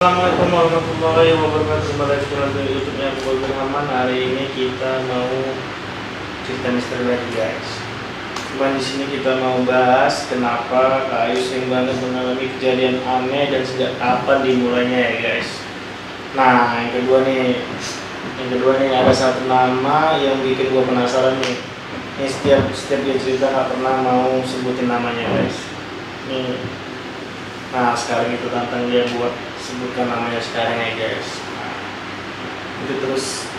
Assalamualaikum warahmatullahi wabarakatuh. Kembali lagi di YouTube-nya Boy Rahman. Hari ini kita mau cerita misteri lagi, guys. Cuman di sini kita mau bahas kenapa Kak Ayu sering banget mengalami kejadian aneh dan sejak kapan dimulainya ya, guys. Nah, yang kedua nih ada satu nama yang bikin gua penasaran nih. Ini setiap dia cerita nggak pernah mau sebutin namanya, guys. Nih. Nah, sekarang itu tantang dia buat sebutkan namanya sekarang ya, guys. Nah, itu terus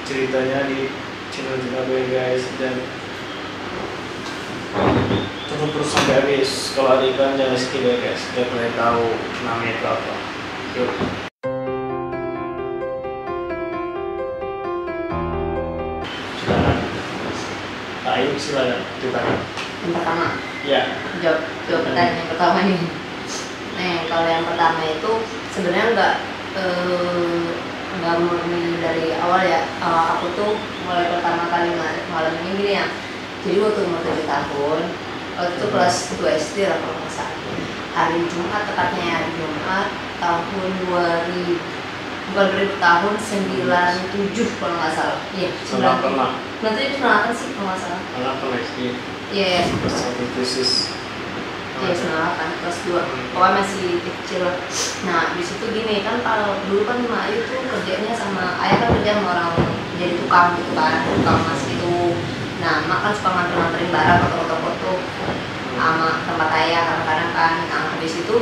ceritanya di channel kita, guys, dan tunggu terus sampai habis. Kalau ada iklan jangan skip ya, guys, biar kalian tahu namanya itu apa. Yuk. Silakan. Kak Ayu, silakan ceritakan. Yang pertama, Ya. jawab pertanyaan yang pertama nih. Nah, kalau yang pertama itu sebenarnya nggak murni dari awal ya. Aku tuh mulai pertama kali malam ini gini ya. Jadi waktu umur 7 tahun, waktu itu kelas 2 SD lah kalau nggak salah. Hari Jumat, tepatnya hari Jumat tahun 2000, bukan 2000, tahun 97 kalau nggak salah. Iya, 97. Nanti itu kenapa sih kalau nggak salah? Kenapa SD? Iya. Satu krisis. Iya, 98 kelas 2. Pokoknya masih kecil. Nah, di situ gini kan, kalau dulu kan Mak Ayu tuh kerjanya sama ayah, kan kerja sama orang jadi tukang gitu kan, tukang mas gitu. Nah, Mak kan suka nganterin barang ke toko-toko sama tempat ayah kadang-kadang kan. Nah, habis itu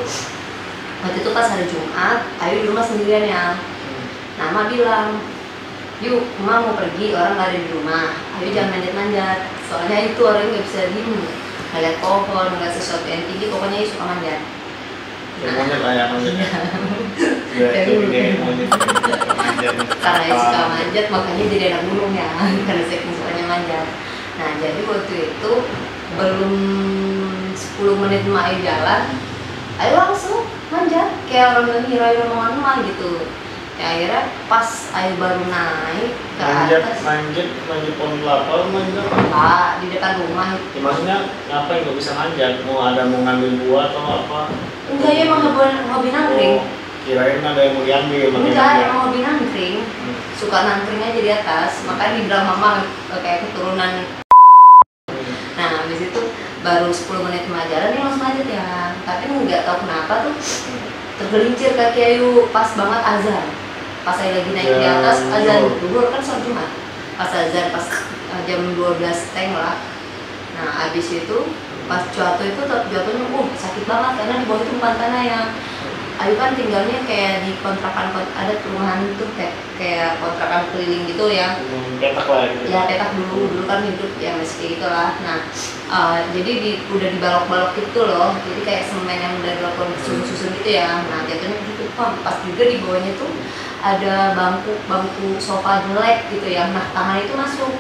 waktu itu pas hari Jumat, Ayu di rumah sendirian ya. Nah, Mak bilang, "Yuk, Mak mau pergi, orang gak ada di rumah. Ayu jangan manjat-manjat. Soalnya itu orang nggak bisa diem, ngeliat pohon, ngeliat sesuatu yang tinggi, pokoknya Ayu suka manjat." Ya, monyet lah ya, monyet. Karena Ayu suka manjat, makanya jadi anak gunung ya. Karena saya sukanya manjat. Nah, jadi waktu itu belum 10 menit Mak Ayu jalan, Ayu langsung manjat kayak orang ngira omongan Mak gitu. Ya, akhirnya pas Ayu baru naik ke atas, manjat pohon kelapa, manjat apa di depan rumah. ya, maksudnya ngapain nggak bisa manjat? Mau ngambil buah atau apa? Enggak, ya emang hobi nangkring. Kirain ada yang mau diambil. Enggak, emang hobi nangkring. Suka nangkring aja di atas, makanya dibilang mama kayak keturunan. Nah, habis itu baru 10 menit Mak jalan, dia langsung manjat ya. Tapi nggak tahu kenapa tuh tergelincir kaki Ayu pas banget azan. Pas saya lagi naik di atas, azan duhur kan sholat Jumat. Pas azan, pas jam 12 teng lah. Nah, habis itu pas jatuh itu jatuhnya sakit banget karena di bawah itu bukan tanah ya. Ayu kan tinggalnya kayak di kontrakan, ada perumahan itu kayak kontrakan keliling gitu ya. Petak lah gitu. Ya, petak dulu kan hidup ya masih kayak gitu lah. Nah, jadi udah dibalok-balok gitu loh. Jadi kayak semen yang udah dilakukan susun-susun gitu ya. Nah, jatuhnya gitu. Pas juga di bawahnya tuh ada bangku sofa jelek gitu ya. Nah, tangan itu masuk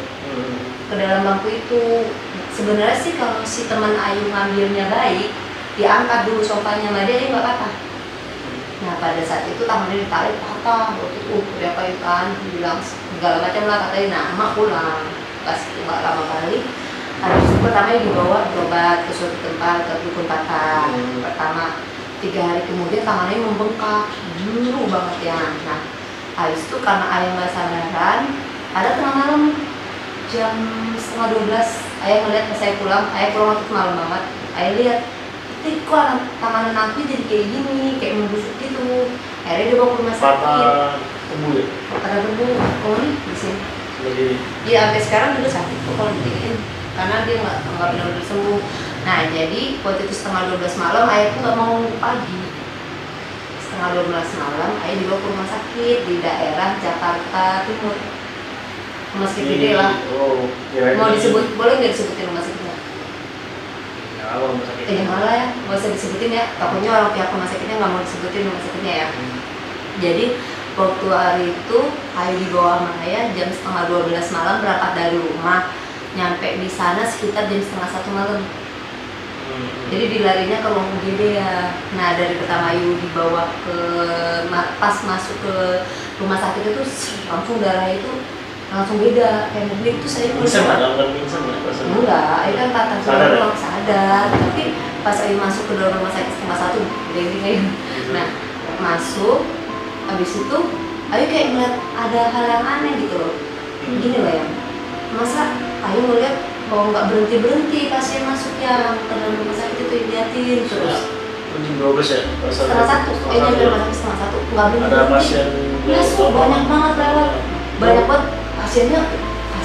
ke dalam bangku itu. Sebenarnya sih kalau si teman Ayu ngambilnya baik, diangkat dulu sofanya sama dia nggak patah. Nah, pada saat itu tangannya ditarik patah. Waktu itu udah kayak kan bilang segala macam lah katanya. Nah, Mak pulang pas itu nggak lama kali. Habis itu pertama dibawa berobat ke suatu tempat, ke dukun patah. Pertama 3 hari kemudian tangannya membengkak, biru banget ya. Nah, habis itu karena Ayah nggak sadaran, ada tengah malam jam 11:30 Ayah ngeliat pas saya pulang. Ayah pulang waktu malam banget. Ayah lihat, kok tangan anaknya jadi kayak gini, kayak membusuk gitu. Akhirnya dia bawa ke rumah sakit. Patah tubuh ya? Patah tubuh. Oh, nih di sini. Jadi Iya, sampai sekarang juga sakit kok kalau diginiin, karena dia nggak benar-benar sembuh. Nah, jadi waktu itu 11:30 malam, Ayah tuh nggak mau pagi. 11:30 malam, Ayah dibawa ke rumah sakit di daerah Jakarta Timur. Rumah sakit gede lah. Oh, Mau disebut, boleh nggak disebutin rumah sakitnya? Ya, rumah sakit. Jangan lah ya, nggak usah disebutin ya. Takutnya orang pihak rumah sakitnya nggak mau disebutin rumah sakitnya ya. Jadi waktu hari itu Ayu dibawa sama Ayah jam 11:30 malam, berangkat dari rumah, nyampe di sana sekitar jam 12:30 malam. Jadi dilarinya ke ruang UGD ya. Nah, dari pertama Ayu dibawa pas masuk ke rumah sakit itu langsung darah itu langsung beda, kayak mobil itu saya pingsan nggak? Pingsan nggak? enggak, Ayu kan patah tulang sadar. Tapi pas Ayu masuk ke dalam rumah sakit 1:30 gede kayak Nah masuk, habis itu Ayu kayak ngeliat ada hal yang aneh gitu loh. Gini loh ya, masa Ayu ngeliat bahwa nggak berhenti pasien masuk yang ke dalam rumah sakit itu diliatin terus. Jam 12 ya? Setengah satu, kayaknya rumah sakit setengah satu nggak berhenti. Ada pasien masuk banyak banget lewat, banyak banget pasiennya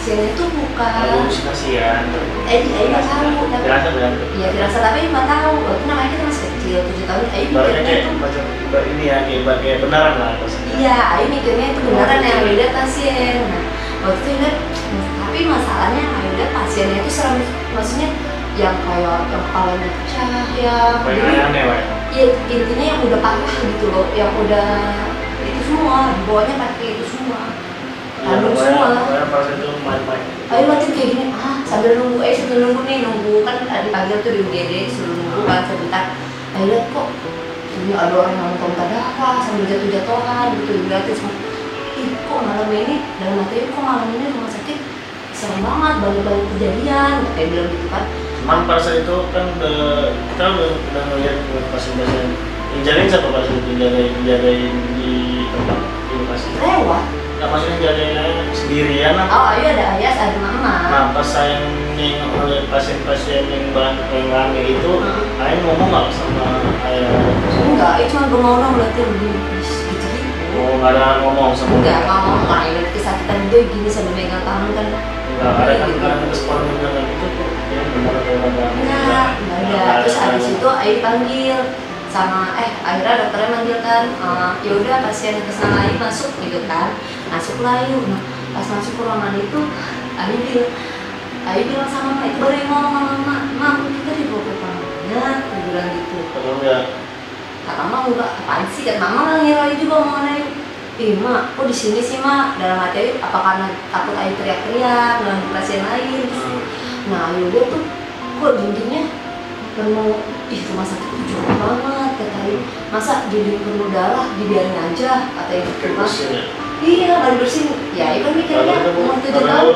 itu bukan halusinasi ya. Ayu nggak tahu, tapi dirasa kan? Iya dirasa, tapi nggak tahu. Waktu namanya kita masih kecil 7 tahun, Ayu Ibaratnya mikirnya itu macam ini ya, kayak beneran lah maksudnya. iya, Ayu mikirnya itu beneran yang Ayu lihat pasien. Nah waktu itu lihat, tapi masalahnya Ayu lihat pasiennya itu serem, maksudnya yang kayak yang kepalanya pecah ya. Banyak aneh Pak. Iya intinya yang udah parah gitu loh, yang udah itu semua, dibawanya pakai itu semua. Lalu semua. Pas itu main-main. Ayo latihan kayak gini, sambil nunggu nih, nunggu kan dipanggil tuh di UGD, suruh nunggu kan sebentar. Ayo lihat kok, ini ada orang yang nonton darah sambil jatuh-jatuhan gitu, dilihatin semua. Ih kok malam ini, dalam hati kok malam ini rumah sakit serem banget, banyak kejadian, kayak bilang gitu kan. Cuman pada saat itu kan kita udah ngeliat pasien-pasien yang jagain siapa pas itu jagain di tempat di lokasi. Lewat. Nggak maksudnya jagain sendirian apa? Oh Ayu ada Ayas, ada Mama. Nah pas saya nengok oleh pasien-pasien yang rame itu, Ayah ngomong nggak sama Ayah? Enggak, itu cuma bengong berarti lebih gitu. Oh nggak ada ngomong sama? Enggak, ngomong Ayu kesakitan dia gini sambil megang tangan kan. Nggak ada kan respon dengan itu tuh ya benar kayak nggak ada. Terus abis itu Ayu dipanggil sama akhirnya dokternya manggil kan, ya udah pasien yang kesana Ayu masuk gitu kan, masuk lah Ayu. Nah, pas masuk ke ruangan itu Ayu bilang sama Mama, itu baru yang ngomong sama Mama, kita dibawa ke kamarnya, dia bilang gitu. Kalau ya Kata Mama enggak, apaan sih? Dan Mama nggak ngira Ayu juga omongan Ayu. Mak, kok di sini sih Mak? Dalam hati Ayu, apa karena takut Ayu teriak-teriak dengan pasien lain? Nah Ayu dia tuh kok dindingnya penuh, rumah sakit itu jorok banget kata Ayu. Masa dinding penuh darah dibiarin aja kata Ayu gitu Mas. Iya nggak dibersihin. Ya Ayu kan mikirnya umur 7 tahun.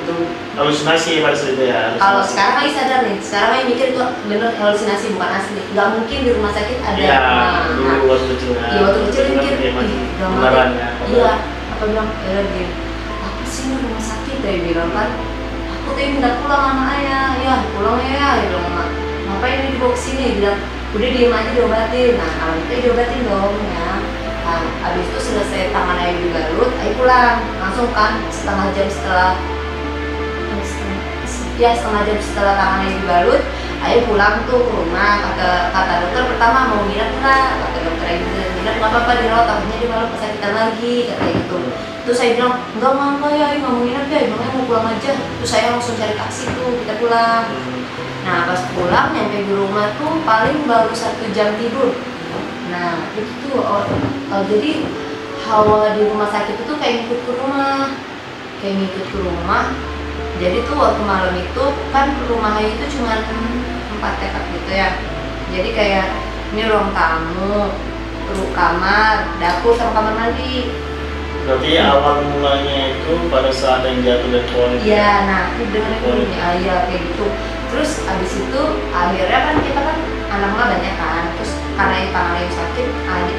Itu halusinasi pada saat itu ya. Kalau sekarang Ayu sadar nih, sekarang Ayu mikir itu bener halusinasi bukan asli. Nggak mungkin di rumah sakit ada. Iya, dulu waktu kecil. Iya waktu kecil mikir, beneran ya. Iya, apa bilang dia, apa sih ini rumah sakit? Dia bilang kan, aku tuh minta pulang sama Ayah. Ya pulang ya, dia bilang Mama. Ngapain ini dibawa kesini? Bilang udah diem aja diobatin. Nah kalau itu diobatin dong ya. Nah, abis itu selesai tangan Ayu dibalut, Ayu pulang langsung kan setengah jam setelah tangan Ayu dibalut, Ayu pulang tuh ke rumah. Kata dokter pertama mau nginep nggak? Kata dokter Ayu nginep nggak apa-apa dirawat, takutnya dia malah kesakitan lagi kata gitu. Terus saya bilang enggak ya Ayu nggak mau nginep ya, emangnya mau pulang aja. Terus saya langsung cari taksi tuh kita pulang. Nah pas pulang nyampe di rumah tuh paling baru 1 jam tidur. Nah itu tuh jadi hawa di rumah sakit itu kayak ngikut ke rumah. Jadi tuh waktu malam itu kan rumah Ayu itu cuma 4 petak gitu ya. Jadi kayak ini ruang tamu, kamar, dapur sama kamar mandi. Berarti awal mulanya itu pada saat yang jatuh dari pohon itu. Iya, nah ini dengerin dulu nih, iya kayak gitu. Terus abis itu akhirnya kan kita kan anak-anak banyak kan. Terus karena tangan Ayu sakit,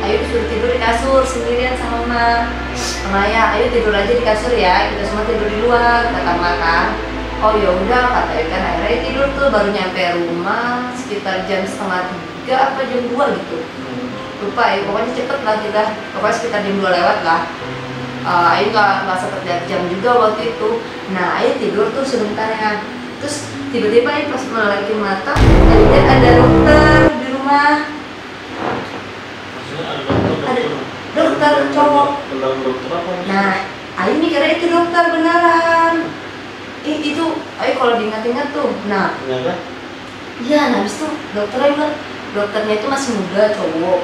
Ayu disuruh tidur di kasur sendirian sama Mama ya. Ayu tidur aja di kasur ya, kita semua tidur di luar kata Mama kan. Oh ya udah kata Ayu kan, akhirnya Ayu tidur tuh baru nyampe rumah sekitar jam 2:30 apa jam 2 gitu. Lupa ya, pokoknya cepet lah kita, pokoknya sekitar jam 2 lewat lah. Ayu nggak sempet lihat jam juga waktu itu. Nah Ayu tidur tuh sebentar ya. Terus tiba-tiba Ayu pas melek mata, Ayu lihat ada dokter di rumah. Ada dokter cowok. Nah Ayu mikirnya itu dokter beneran. Itu Ayu kalau diingat-ingat tuh. Nah iya, nah habis itu dokternya bilang dokternya itu masih muda cowok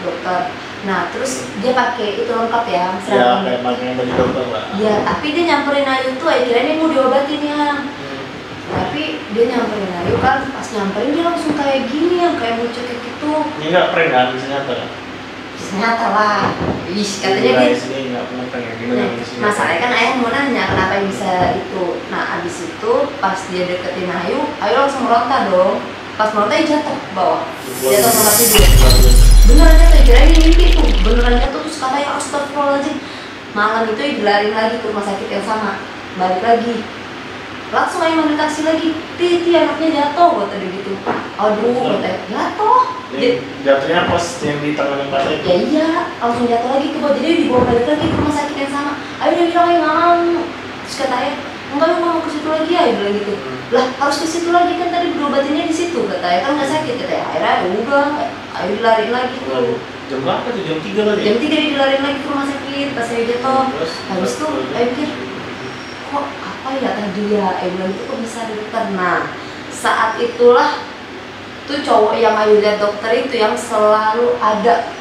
dokter. Nah terus dia pakai itu lengkap ya. Iya, kayak pakai baju dokter lah. Iya, tapi dia nyamperin Ayu tuh, Ayu kira ini mau diobatin ya. Tapi dia nyamperin Ayu kan, pas nyamperin dia langsung kayak gini yang kayak mau cekik gitu. Ini nggak prank kan, ternyata? Ternyata lah. Ih, katanya dia. Sini nggak pernah prank kayak gini. Masalahnya kan Ayah mau nanya kenapa bisa itu. Nah abis itu pas dia deketin Ayu langsung meronta dong. Pas meronta Ayu jatuh ke bawah. Jatuh sama tidur. beneran jatuh, kirain ini mimpi tuh, beneran jatuh. Terus katanya astagfirullahaladzim. Malam itu dilariin lagi ke rumah sakit yang sama, balik lagi langsung aja manggil taksi lagi, Titi anaknya jatuh, kata dia gitu. Aduh, katanya jatuh. Jatuhnya pas yang di tangan yang patah itu? Ya iya, langsung jatuh lagi ke bawah, jadi dibawa balik lagi ke rumah sakit yang sama. Ayo dia bilang, ayo nggak mau. Terus katanya, enggak mau ke situ lagi ya, bilang gitu. Lah harus ke situ lagi kan tadi berobatinnya di situ, katanya kan nggak sakit, katanya. Akhirnya udah, ayo dilariin lagi tuh. Jam berapa tuh? Jam 3 kali? Jam 3 dilariin lagi ke rumah sakit, pas saya jatuh. Habis itu, ayo pikir, kok apa ya tadi ya, bilang itu kok bisa ada dokter. Nah, saat itulah tuh cowok yang Ayu lihat dokter itu yang selalu ada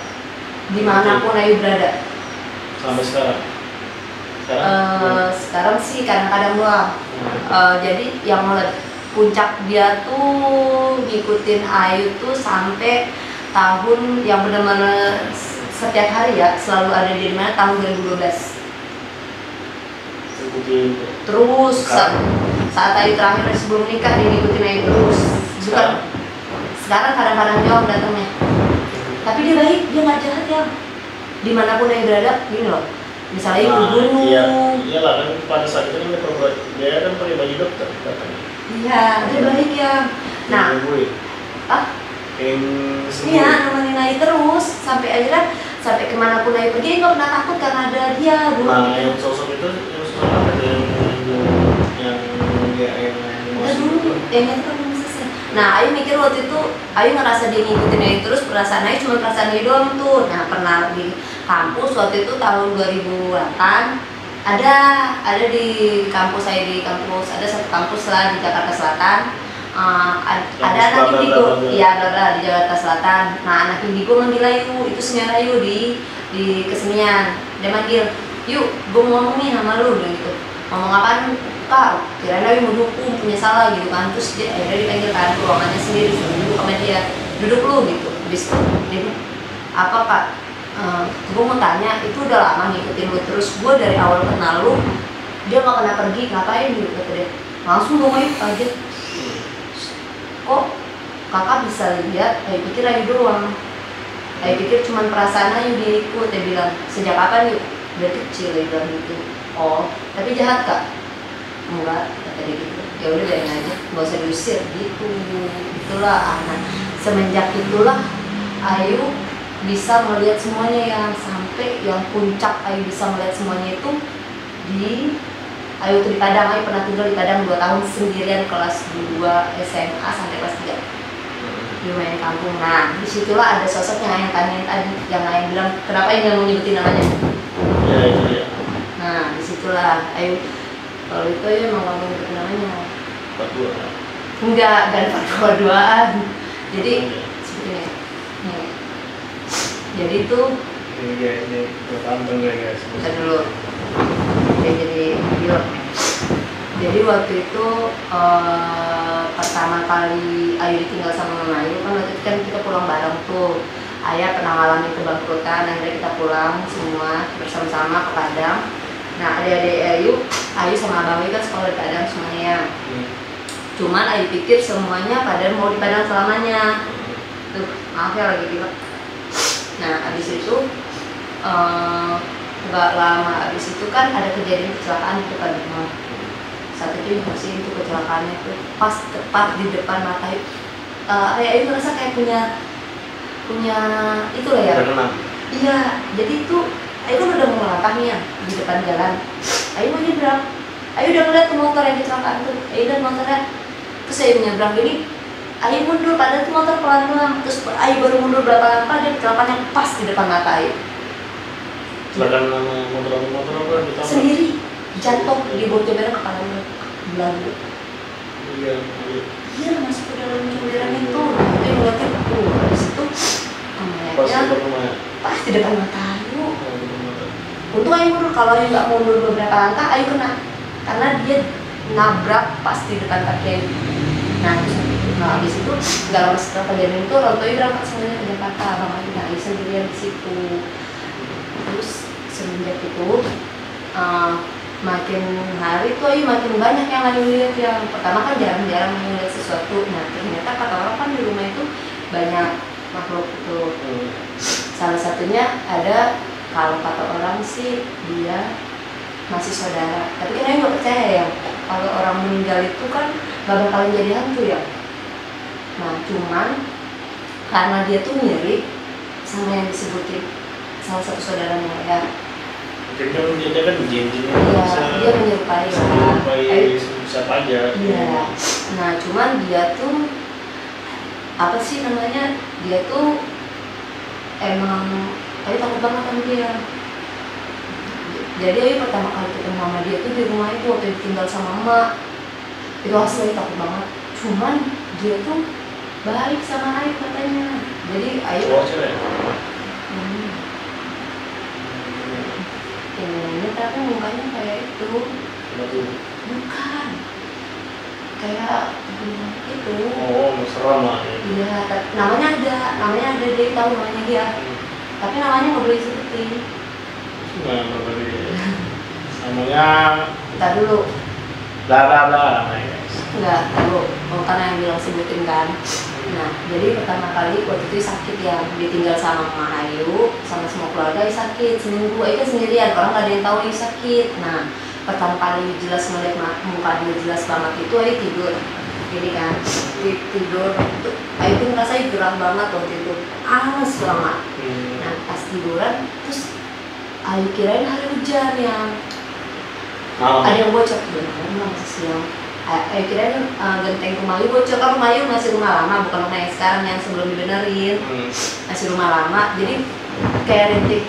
dimanapun Ayu berada. Sampai sekarang? Sekarang sih kadang-kadang doang. Jadi yang mulai puncak dia tuh ngikutin Ayu tuh sampai tahun yang benar-benar setiap hari ya, selalu ada di mana, tahun 2012. Terus saat Ayu terakhir sebelum nikah dia ngikutin Ayu terus. Sekarang kadang-kadang doang datangnya. Tapi dia baik, dia nggak jahat ya. Dimanapun Ayu berada, gini loh. Misalnya ibu gunung. Iya lah kan pada saat itu dia kan pakai baju dokter katanya. Iya, dia baik ya. Nah, iya nemenin Ayu terus sampai akhirnya sampai kemanapun Ayu pergi nggak pernah takut karena ada dia. Nah, yang sosok itu yang sosok apa tuh yang itu kan belum selesai. Nah, Ayu mikir waktu itu, Ayu ngerasa dia ngikutin Ayu terus, perasaan Ayu cuma perasaan Ayu doang tuh. Nah, pernah di kampus waktu itu tahun 2008 ada di kampus saya, di kampus ada satu kampus lah di Jakarta Selatan. Ada anak indigo, iya ada di Jakarta Selatan. Nah, anak indigo manggil Ayu, itu senior Ayu di kesenian. Dia manggil, yuk, gue mau ngomong nih sama lu, gitu. Ngomong apaan? Kak, kirain Ayu mau dukung, punya salah gitu kan. Terus dia akhirnya dipanggil kan ruangannya sendiri, duduk sama dia, duduk lu gitu. Habis itu dia bilang, apa Kak? Gue mau tanya, itu udah lama ngikutin lu terus, gue dari awal kenal lu, dia gak pernah pergi, ngapain gitu kata dia. Langsung gue mau kaget. Kok kakak bisa lihat, Ayu pikir Ayu doang. Ayu pikir cuma perasaan Ayu dia ikut. Dia bilang, sejak kapan yuk? Dia kecil, dia bilang gitu. Oh, tapi jahat Kak? Enggak, kata dia gitu. Ya udah biarin aja, gak usah diusir gitu. Itulah anak. Semenjak itulah Ayu bisa melihat semuanya, yang sampai yang puncak Ayu bisa melihat semuanya itu di Ayu tuh di Padang. Ayu pernah tinggal di Padang 2 tahun sendirian, kelas 2 SMA sampai kelas 3 di rumah yang kampung. Nah, disitulah ada sosok yang Ayang tanyain tadi, yang Ayang bilang kenapa Ayang nggak mau nyebutin namanya. Ya itu dia. Nah, disitulah Ayu, kalau itu Ayu emang nggak mau nyebutin namanya. 42. Enggak, dan 42-an. Jadi sebetulnya nih. Jadi itu ini guys, ini bertambah guys. kita dulu. Jadi yuk. Jadi waktu itu pertama kali Ayu ditinggal sama Mama Ayu kan, waktu itu kan kita pulang bareng tuh. Ayah pernah ngalamin kebangkrutan, akhirnya kita pulang semua bersama-sama ke Padang. Nah, adik-adik Ayu sama Abang Ayu kan sekolah di Padang semuanya. Cuman Ayu pikir semuanya pada mau di Padang selamanya. Tuh, maaf ya lagi bilang. Nah, abis itu nggak lama abis itu kan ada kejadian kecelakaan di depan rumah. Saat itu masih itu kecelakaannya itu pas tepat di depan mata Ayu. Ayu merasa kayak punya itu lah ya. Iya, jadi itu Ayu kan udah mau melangkah nih ya di depan jalan. Ayu mau nyebrang. Ayu udah ngeliat tuh motor yang kecelakaan tuh. Ayu lihat motornya. Terus Ayu nyebrang gini. Ayu mundur, padahal tuh motor pelan doang. Terus Ayu baru mundur berapa langkah, dia kecelakaan yang pas di depan mata Ayu. Kecelakaan motor apa? Sendiri jatuh di bawah merah, kepalanya belagu. Iya, masuk ke dalam jendela itu. Ayu ngeliatin, di situ pas di depan mata Ayu. Untung Ayu mundur, kalau Ayu nggak mundur beberapa langkah, Ayu kena. Karena dia nabrak pas di depan kaki Ayu. Nah, habis itu nggak lama setelah kejadian itu, orang tua Ayu berangkat semuanya ke Jakarta, Bang Ayu Ayu sendirian di situ. Terus semenjak itu makin hari tuh Ayu makin banyak yang Ayu lihat. Yang pertama kan jarang-jarang melihat sesuatu. Nah, ternyata kata orang kan di rumah itu banyak makhluk itu. Salah satunya ada, kalau kata orang sih dia masih saudara, tapi kan nggak percaya ya kalau orang meninggal itu kan nggak bakalan jadi hantu ya. Nah cuman karena dia tuh mirip sama yang disebutin salah satu saudaranya ya. Dia kan jin-jinnya dia menyerupai siapa aja. Iya. Nah cuman dia tuh apa sih namanya, dia tuh emang Ayu takut banget sama dia. Jadi Ayu pertama kali ketemu sama dia tuh di rumah itu waktu tinggal sama emak. Itu asli takut banget. Cuman dia tuh baik sama Ayu katanya. Jadi Ayu ini tapi mukanya kayak itu. Bukan. Kayak itu. Oh, serem lah ya. Iya, namanya ada dia tahu namanya dia. Tapi namanya nggak boleh disebutin. Nggak boleh. Namanya. Entar dulu. Bla bla bla namanya guys. Enggak, tahu. Oh, karena yang bilang sebutin kan. Nah, jadi pertama kali waktu itu sakit ya, ditinggal sama Mama Ayu, sama semua keluarga sakit seminggu. Ayu kan sendirian, orang nggak ada yang tahu Ayu sakit. Nah, pertama kali jelas ngeliat muka dia jelas banget itu Ayu tidur. Jadi kan tidur, Ayu tuh ngerasa gerah banget waktu itu, panas banget. Nah pas tiduran, terus Ayu kirain hari hujan yang ada yang bocor, benar masih siang. Ayu kirain genteng rumah Ayu bocor, kan rumah Ayu masih rumah lama, bukan rumah yang sekarang yang sebelum dibenerin, masih rumah lama. Jadi kayak rintik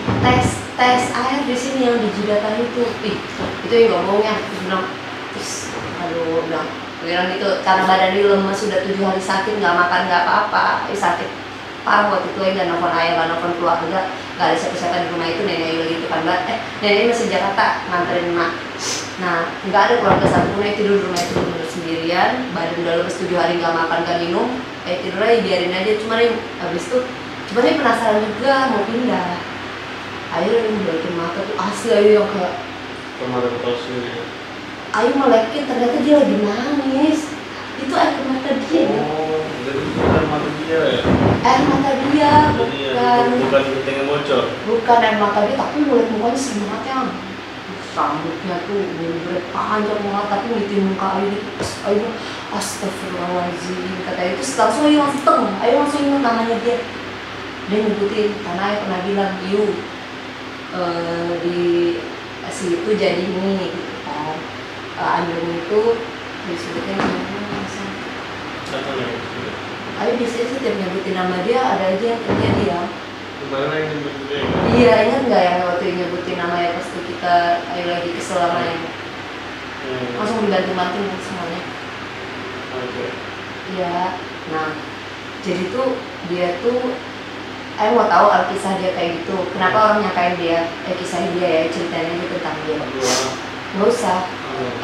tes air di sini yang di jidat Ayu tuh, itu yang ngomongnya, bilang, terus aduh bilang. Bilang gitu, karena badan dia lemes, sudah 7 hari sakit, nggak makan, nggak apa-apa, sakit parah waktu itu. Nggak nelfon ayah, nggak nelfon keluarga, nggak ada siapa-siapa di rumah itu. Nenek Ayu lagi itu kan, nenek masih Jakarta nganterin emak. Nah nggak ada keluarga satupun yang tidur di rumah itu, bener sendirian, badan udah lemes 7 hari nggak makan, nggak minum, tidur aja biarin aja. Cuma nih habis itu, cuma nih penasaran juga mau pindah. Ayu yang balikin mata tuh asli Ayu yang kayak kemarin tahu sendiri. Ayu melekin, ternyata dia lagi nangis. Itu air mata dia. Oh, jadi air mata dia ya? Air mata dia, bukan genteng yang bocor? Bukan air mata dia, tapi mulut mukanya serem banget ya. Rambutnya tuh bener-bener panjang banget, tapi ngeliatin muka Ayu gitu. Ayu astagfirullahaladzim, kata Ayu. Terus langsung Ayu langsung teng, Ayu langsung ingat namanya dia. Dia nyebutin, karena Ayu pernah bilang, Yu di si itu jadi ini gitu kan. Andung itu disebutnya namanya Ayu biasanya sih tiap nyebutin nama dia ada aja yang punya dia. Gimana yang nyebutin dia? Iya, ingat nggak yang waktu nyebutin namanya pas kita Ayu lagi kesel sama yang langsung dibanting-banting semuanya. Oke. Iya, nah jadi tuh dia tuh Ayu mau tahu alkisah dia kayak gitu. Kenapa orang nyakain dia? Kisah dia ya, ceritain aja tentang dia. Nggak usah.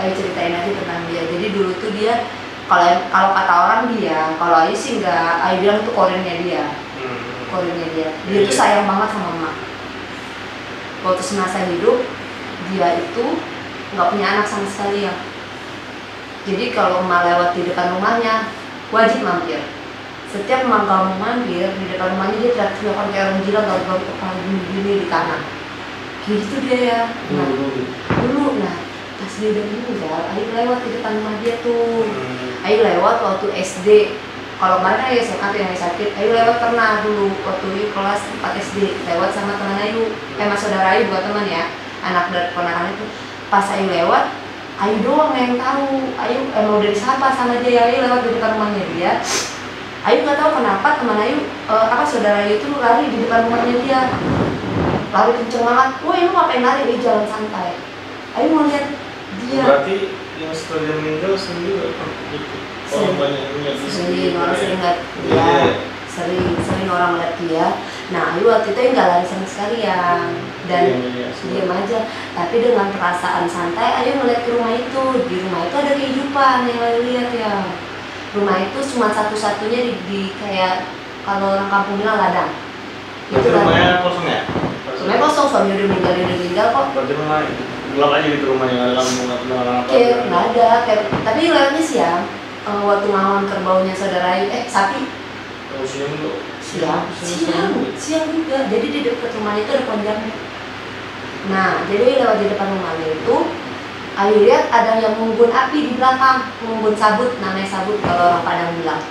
Ayo ceritain aja tentang dia. Jadi dulu tuh dia, kalau kata orang dia, kalau Ayu sih nggak, Ayu bilang tuh korennya dia, dia tuh sayang banget sama emak. Waktu semasa hidup dia itu nggak punya anak sama sekali ya. Jadi kalau emak lewat di depan rumahnya wajib mampir. Setiap emak kamu mampir di depan rumahnya dia teriak-teriakan kayak orang gila, garuk-garuk kepala gini di kanan. Gitu dia ya. Nah, dulu pas dia udah meninggal, Ayu lewat di depan rumah dia tuh. Ayu lewat waktu SD. Kalau kemarin Ayu SMA tuh yang sakit, Ayu lewat pernah dulu waktu Ayu kelas 4 SD, lewat sama teman Ayu, mas saudara Ayu, bukan teman ya, anak dan ponakan itu. Pas Ayu lewat, Ayu doang yang tahu. Ayu mau udah disapa sama dia, Ayu lewat di depan rumahnya dia. Ayu nggak tahu kenapa teman Ayu, saudara Ayu itu lari di depan rumahnya dia, lari kenceng banget. Woi, lu ngapain lari? Di jalan santai. Ayu mau lihat dia. Berarti yang setelah dia meninggal sendiri gitu. Orang banyak yang sering orang sering lihat dia, sering orang lihat dia. Nah Ayu waktu itu nggak lari sama sekali ya, dan diam aja. Tapi dengan perasaan santai Ayu ngeliat ke rumah itu. Di rumah itu ada kehidupan yang Ayu lihat ya. Rumah itu cuma satu-satunya di kayak kalau orang kampung bilang ladang. Itu rumahnya kosong ya? Rumahnya kosong, suami udah meninggal kok. Berarti rumah gelap aja gitu rumahnya, nggak ada lampu, nggak ada apa? Nggak ada, tapi lewatnya siang. Waktu ngawon kerbaunya saudara Ayu, sapi. Siang dulu. siang juga. Jadi di dekat rumahnya itu ada pohon jambu. Nah, jadi lewat di depan rumahnya itu, Ayu lihat ada yang mengunggun api di belakang, mengunggun sabut, namanya sabut kalau orang Padang bilang.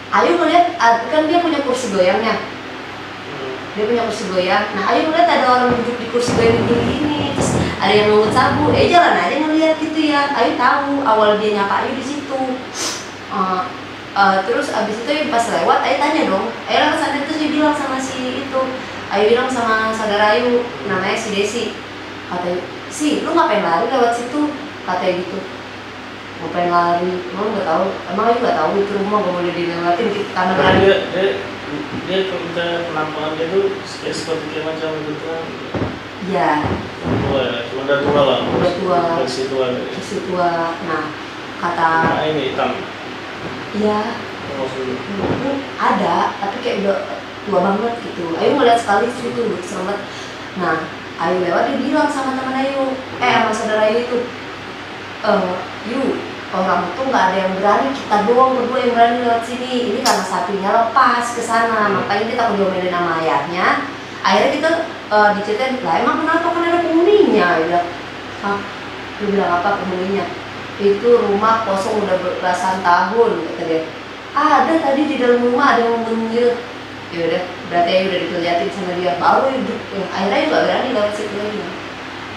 Ayu ngeliat, kan dia punya kursi goyangnya, dia punya kursi goyang. Nah, Ayu ngeliat ada orang duduk di kursi goyang ini, terus ada yang mengunggun sabut. Jalan aja ngeliat gitu ya. Ayu tahu awal dia nyapa Ayu di situ. Terus abis itu pas lewat, Ayu tanya dong, Ayu lah kesana, terus dia bilang sama si itu, Ayu bilang sama saudara Ayu, namanya si Desi, katanya, si, lu ngapain lari lewat situ? Katanya gitu. Ngapain lari? Emang nggak tahu? Emang Ayu nggak tahu itu rumah nggak boleh dilewatin karena lari. Dia kita penampakan dia tuh seperti kayak macam gitu kan. Ya. Tua ya, udah tua lah. Udah tua. Versi tua. Versi tua. Nah, kata. Nah, ini hitam. Iya. Ada, tapi kayak udah tua banget gitu. Ayu ngeliat sekali situ, serem banget. Nah, Ayu lewat, dia bilang sama teman Ayu, sama saudara Ayu itu, Yu, orang tuh nggak ada yang berani, kita doang berdua yang berani lewat sini. Ini karena sapinya lepas ke sana, makanya dia takut diomelin sama ayahnya. Akhirnya kita diceritain, lah emang kenapa, kan ada penghuninya? Ya, hah? Dia bilang apa penghuninya? Itu rumah kosong udah belasan tahun, kata dia. Ada tadi di dalam rumah ada yang menggil. Ya udah, berarti Ayu udah dilihatin sama dia, baru hidup. Akhirnya Ayu gak berani lewat situ lagi.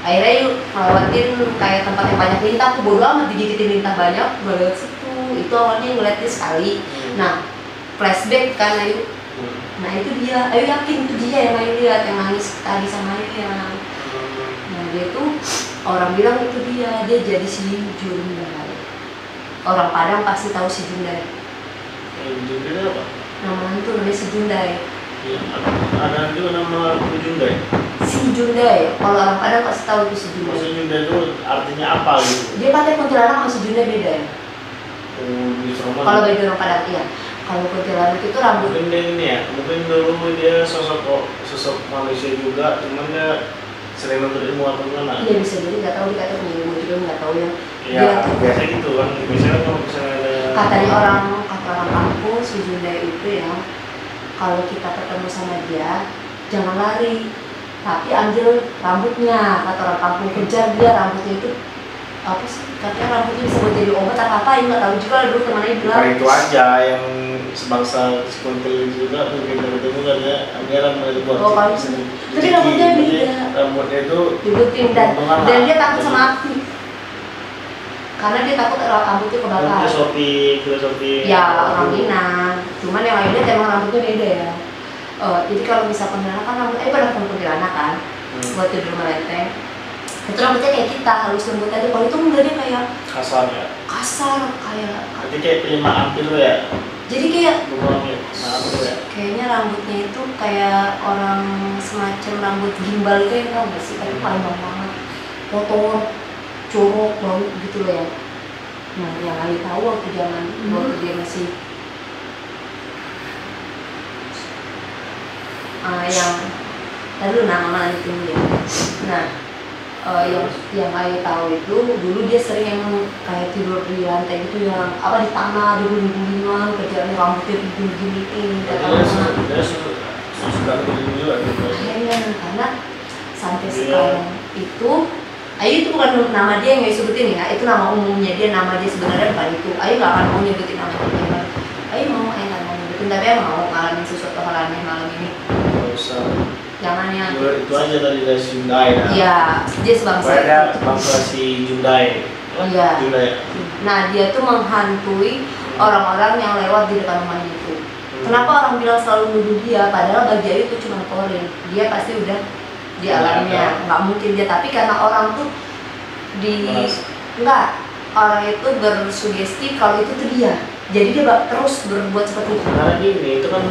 Akhirnya Ayu ngelewatin kayak tempat yang banyak lintah, aku bodo amat digigitin lintah banyak, gak lewat situ. Itu awalnya ngeliat dia sekali. Nah, flashback kan Ayu. Nah itu dia, Ayu yakin itu dia yang Ayu lihat, yang nangis tadi sama Ayu yang. Nah dia tuh, orang bilang itu dia jadi si Jundai. Orang Padang pasti tahu si Jundai. Jundai apa? Nama itu namanya si Jundai. Ya, ada juga nama Jundai. Si Jundai, kalau orang Padang pasti tahu itu si Jundai. Si Jundai itu artinya apa gitu? Dia katanya kuntilanak sama si Jundai beda ya. Kalau bagi orang Padang iya. Kalau kuntilanak itu rambut. Mungkin dia ini ya, mungkin dulu dia sosok manusia juga, cuman dia sering nonton ilmu atau gimana? Iya bisa jadi, nggak tahu, dikata punya ilmu juga nggak tahu ya. Iya, biasa gitu kan. Biasanya kalau misalnya ada. Katanya kata orang kampung si Jundai itu ya, kalau kita ketemu sama dia jangan lari, tapi ambil rambutnya. Kata orang kampung, kejar dia, rambutnya itu apa sih? Katanya rambutnya bisa buat jadi obat apa ya, nggak tahu juga dulu temannya bilang. Nah, itu aja yang sebangsa sekuntil juga mungkin ketemu kan ya, ambil rambutnya itu buat. Oh kalau tapi rambutnya beda. Rambutnya itu dibutin dan dia takut sama api. Karena dia takut rambutnya kebakar. Filosofi. Ya orang Minang. Cuman yang lainnya emang rambutnya beda ya. Jadi kalau misalkan kan rambutnya pada kuntilanak kan, buat tidur melenteng. Itu rambutnya kayak kita halus lembut aja. Kalau itu enggak, dia kayak kasar ya. Kasar kayak. Jadi kayak terima ampil ya. Jadi kayak. Ya. Kayaknya rambutnya itu kayak orang semacam rambut gimbal itu yang tau gak sih? Tapi panjang banget, kotor, corok, bau gitu loh ya. Nah, yang Ali tahu waktu zaman waktu dia masih yang tadi nama itu ya. Nah, yang Ali tahu itu dulu dia sering yang kayak tidur di lantai gitu, yang apa di tanah dulu gulingan, kerjaan rambutnya begini-begini. Dia suka begini juga gitu. Kayaknya karena sampai sekarang itu Ayu itu bukan nama dia yang disebutin ya, itu nama umumnya dia, nama dia sebenarnya bukan itu. Ayu nggak akan mau nyebutin nama dia. Ayu nggak mau nyebutin, tapi Ayu mau ngalamin sesuatu hal aneh malam ini. Nggak usah. Jangan ya. Itu aja tadi dari Jundai. Iya, dia sebangsa. Bangsa si Jundai. Oh iya. Jundai. Nah dia tuh menghantui orang-orang yang lewat di depan rumahnya itu. Kenapa orang bilang selalu nuduh dia? Padahal bagi Ayu itu cuma korin. Dia pasti udah di alamnya, nggak mungkin dia, tapi karena orang tuh orang itu bersugesti kalau itu tuh dia, jadi dia terus berbuat seperti itu. Karena ini itu kan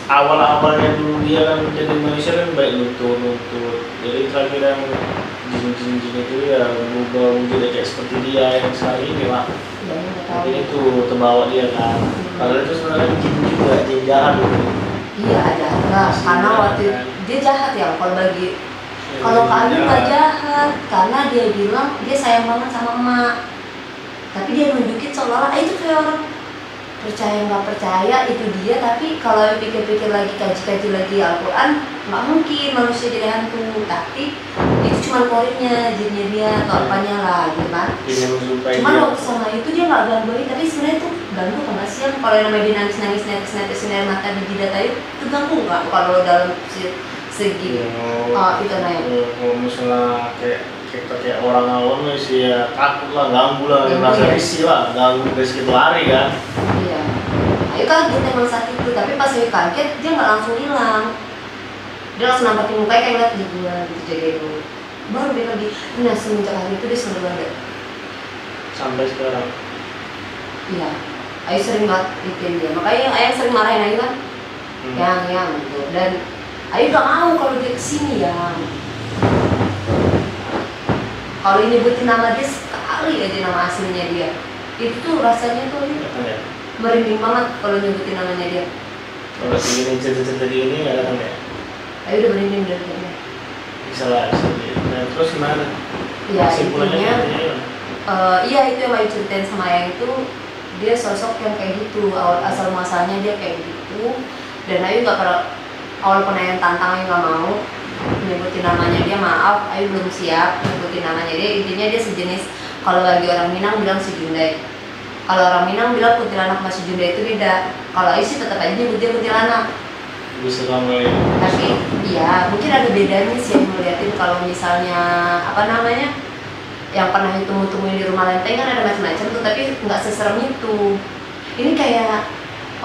awal-awalnya dulu dia kan jadi manusia kan baik lutut, jadi terakhir yang jin itu ya berubah menjadi kayak seperti dia yang sekarang ini lah. Jadi itu terbawa dia kan. Padahal itu sebenarnya jin juga, jin jahat gitu. Iya jahat lah, karena waktu dia jahat ya kalau bagi. Kalau Kak Anu nggak jahat, karena dia bilang dia sayang banget sama emak. Tapi dia nunjukin seolah-olah itu kayak orang percaya nggak percaya itu dia, tapi kalau pikir-pikir lagi, kaji-kaji lagi Al-Quran, nggak mungkin manusia jadi hantu, tapi itu cuma korinnya, jinnya dia atau apanya lah gitu kan. Cuman waktu sama itu dia nggak gangguin, tapi sebenarnya itu ganggu sama siang. Kalau yang namanya dia nangis netesin air mata di jidat ayu itu ganggu nggak kalau dalam segi itu naik. Kalau misalnya kayak orang awam sih ya takut lah, ganggu lah, merasa risih lah, ganggu ke segitu hari kan. Iya. Ayu kaget emang saat itu, tapi pas Ayu kaget dia nggak langsung hilang. Dia langsung nampakin mukanya kayak ngeliat dia gitu, jagain dulu. Baru dia lagi. Nah semenjak hari itu dia selalu ada. Sampai sekarang. Iya. Ayu sering banget bikin dia. Makanya Ayu sering marahin Ayu kan. Yang gitu. Dan Ayu gak mau kalau dia kesini yang. Kalau nyebutin nama dia sekali aja nama aslinya dia, itu tuh rasanya tuh merinding banget kalau nyebutin namanya dia. Kalau segini cerita-cerita di ini nggak datang ya? Ayo udah merinding dari dia. Bisa lah. Nah, terus gimana? Ya intinya, iya itu yang Ayu ceritain sama Ayah itu, dia sosok yang kayak gitu, asal muasalnya dia kayak gitu. Dan Ayu nggak pernah, awal pernah yang tantang Ayu nggak mau nyebutin namanya dia, maaf Ayu belum siap nyebutin namanya dia. Intinya dia sejenis, kalau bagi orang Minang bilang si Jundai, kalau orang Minang bilang kuntilanak sama si Jundai itu beda. Kalau Ayu sih tetap aja nyebut dia kuntilanak. Bisa kamu ya. Tapi ya mungkin ada bedanya sih yang ngeliatin. Kalau misalnya apa namanya yang pernah ditemu-temuin di rumah Lenteng kan ada macam-macam tuh, tapi nggak seserem itu. Ini kayak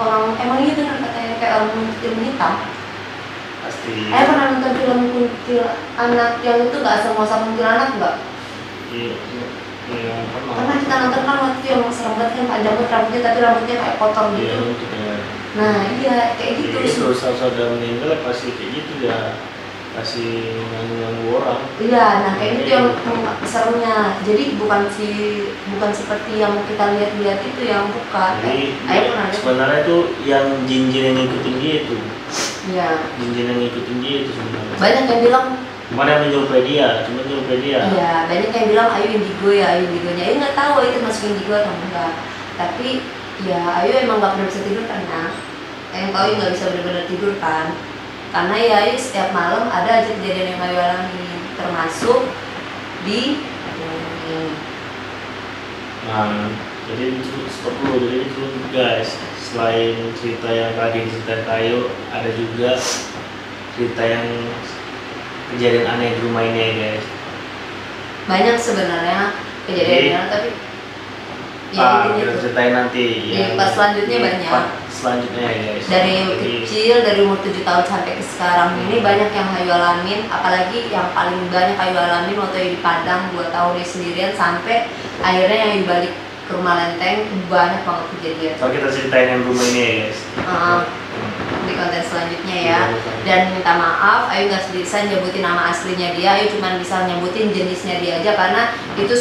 orang emang gitu kan katanya, kayak orang ilmu hitam. Pasti. Pernah nonton film kuntilanak yang itu nggak asal muasal kuntilanak nggak? Iya, pernah. Pernah kita nonton kan waktu yang serem banget kan, panjang banget rambutnya tapi rambutnya kayak kotor gitu. Iya, untuk ya. Nah iya kayak gitu. Terus saudara meninggal pasti kayak gitu ya, pasti nganggu orang. Iya, nah kayak gitu yang seremnya. Jadi bukan seperti yang kita lihat-lihat itu, yang bukan. Jadi Pernah sebenarnya itu yang jin-jin yang ngikutin dia itu. Iya. Jin-jin yang ngikutin dia itu sebenarnya. Banyak yang bilang. Cuma yang menyerupai dia, Iya, banyak yang bilang Ayu indigo ya, Ayu indigonya. Ayu nggak tahu itu masuk indigo atau enggak. Tapi ya Ayu emang nggak pernah bisa tidur karena yang tahu Ayu nggak bisa benar-benar tidur kan. Karena ya Ayu setiap malam ada aja kejadian yang Ayu alami, termasuk di ini. Nah, jadi stop dulu. Jadi itu guys, selain cerita yang tadi cerita Ayu, ada juga cerita yang kejadian aneh di rumah ini ya guys. Banyak sebenarnya kejadian tapi kita ceritain nanti ya. Pas selanjutnya banyak. Selanjutnya ya guys. Dari kecil, dari umur 7 tahun sampai ke sekarang ini banyak yang Ayu alamin. Apalagi yang paling banyak Ayu alamin waktu Ayu di Padang 2 tahun dia sendirian, sampai akhirnya yang Ayu balik ke rumah Lenteng, banyak banget kejadian. So kita ceritain yang rumah ini ya guys. Di konten selanjutnya ya. Dan minta maaf Ayu nggak bisa nyebutin nama aslinya dia, Ayu cuma bisa nyebutin jenisnya dia aja karena itu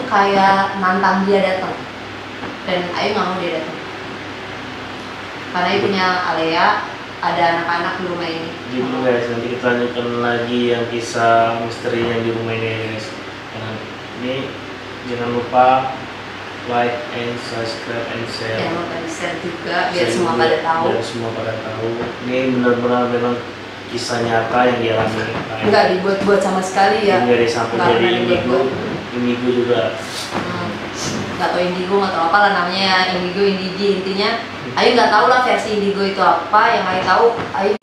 kayak nantang dia datang, dan Ayu nggak mau dia datang karena Ayu punya Alea, ada anak-anak di rumah ini. Gitu guys, nanti kita lanjutkan lagi yang kisah misterinya di rumah ini ya guys. Nah, ini jangan lupa like and subscribe and share. Jangan lupa di share juga biar semua pada tahu. Biar semua pada tahu. Ini benar-benar memang kisah nyata yang dialami. Enggak dibuat-buat sama sekali ya. Enggak disampai jadi indigo juga. Nggak tahu indigo atau apa lah namanya ya, indigo, indigi, intinya Ayu nggak tahu lah versi indigo itu apa. Yang Ayu tahu, Ayu